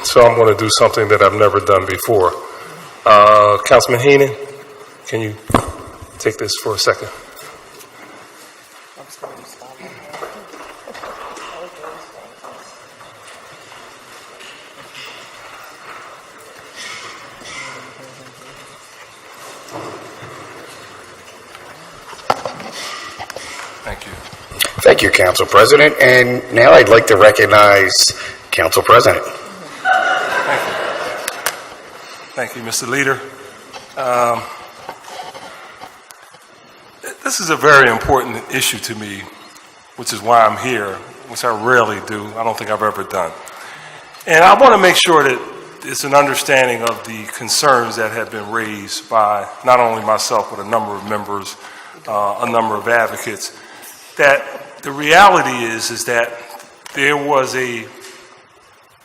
so I'm going to do something that I've never done before. Councilman Heenan, can you take this for a second? Thank you. Thank you, Council President. And now I'd like to recognize Council President. Thank you. Thank you, Mr. Leader. This is a very important issue to me, which is why I'm here, which I rarely do. I don't think I've ever done. And I want to make sure that it's an understanding of the concerns that have been raised by not only myself, but a number of members, a number of advocates, that the reality is that there was a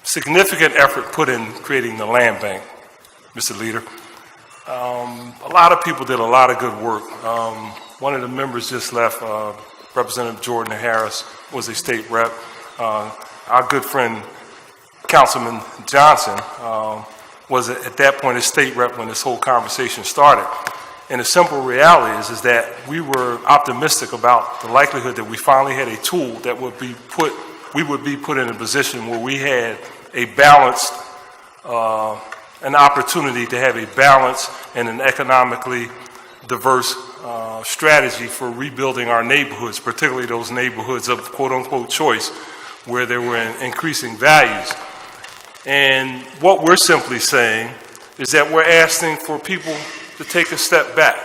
significant effort put in creating the land bank, Mr. Leader. A lot of people did a lot of good work. One of the members just left, Representative Jordan Harris, was a state rep. Our good friend, Councilman Johnson, was at that point a state rep when this whole conversation started. And the simple reality is that we were optimistic about the likelihood that we finally had a tool that would be put in a position where we had a balanced, an opportunity to have a balanced and an economically diverse strategy for rebuilding our neighborhoods, particularly those neighborhoods of quote-unquote choice where there were increasing values. And what we're simply saying is that we're asking for people to take a step back,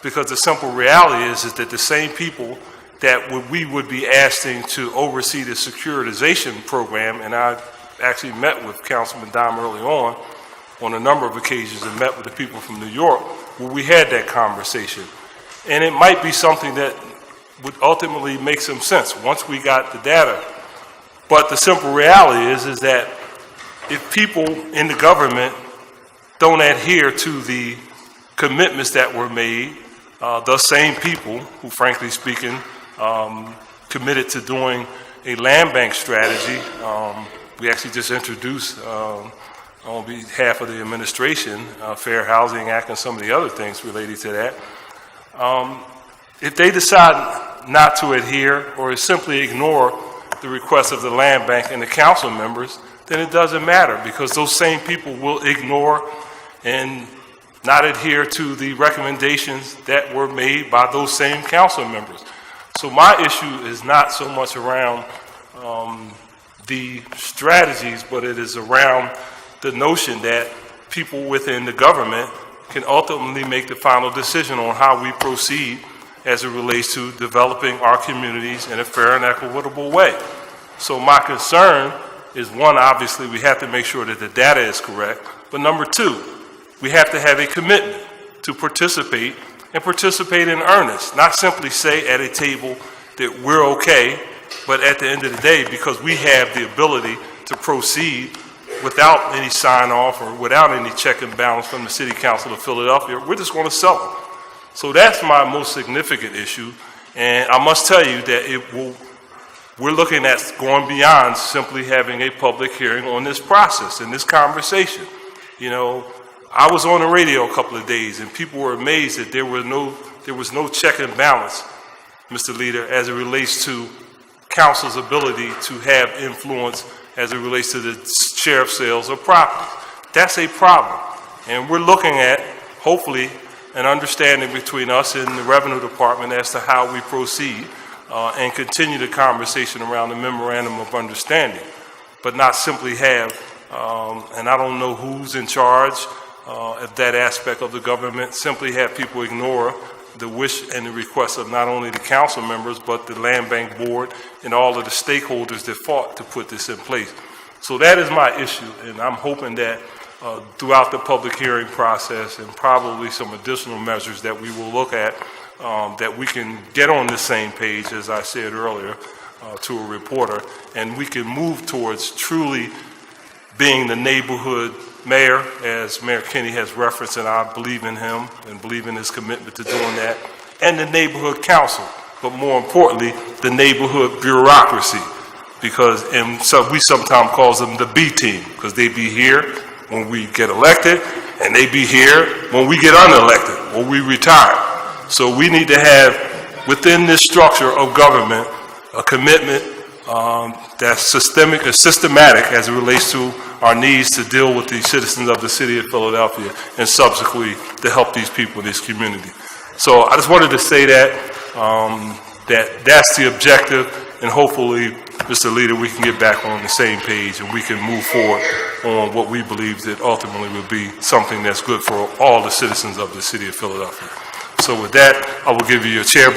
because the simple reality is that the same people that we would be asking to oversee the securitization program, and I actually met with Councilman Dom early on a number of occasions and met with the people from New York where we had that conversation. And it might be something that would ultimately make some sense once we got the data. But the simple reality is that if people in the government don't adhere to the commitments that were made, those same people who, frankly speaking, committed to doing a land bank strategy, we actually just introduced on behalf of the administration, Fair Housing Act and some of the other things related to that. If they decide not to adhere or simply ignore the request of the land bank and the council members, then it doesn't matter, because those same people will ignore and not adhere to the recommendations that were made by those same council members. So my issue is not so much around the strategies, but it is around the notion that people within the government can ultimately make the final decision on how we proceed as it relates to developing our communities in a fair and equitable way. So my concern is, one, obviously we have to make sure that the data is correct, but number two, we have to have a commitment to participate and participate in earnest, not simply say at a table that we're okay, but at the end of the day, because we have the ability to proceed without any sign off or without any check and balance from the City Council of Philadelphia, we're just going to sell them. So that's my most significant issue. And I must tell you that we're looking at going beyond simply having a public hearing on this process and this conversation. You know, I was on the radio a couple of days and people were amazed that there was no check and balance, Mr. Leader, as it relates to council's ability to have influence as it relates to the share of sales of property. That's a problem. And we're looking at, hopefully, an understanding between us and the Revenue Department as to how we proceed and continue the conversation around the memorandum of understanding, but not simply have, and I don't know who's in charge of that aspect of the government, simply have people ignore the wish and the request of not only the council members, but the land bank board and all of the stakeholders that fought to put this in place. So that is my issue, and I'm hoping that throughout the public hearing process and probably some additional measures that we will look at, that we can get on the same page, as I said earlier, to a reporter, and we can move towards truly being the neighborhood mayor, as Mayor Kinney has referenced, and I believe in him and believe in his commitment to doing that, and the neighborhood council, but more importantly, the neighborhood bureaucracy, and so we sometimes call them the B team, because they be here when we get elected, and they be here when we get unelected, or we retire. So we need to have, within this structure of government, a commitment that's systemic or systematic as it relates to our needs to deal with the citizens of the city of Philadelphia, and subsequently to help these people in this community. So I just wanted to say that, that's the objective, and hopefully, Mr. Leader, we can get back on the same page and we can move forward on what we believe that ultimately will be something that's good for all the citizens of the city of Philadelphia. So with that, I will give you your chair back.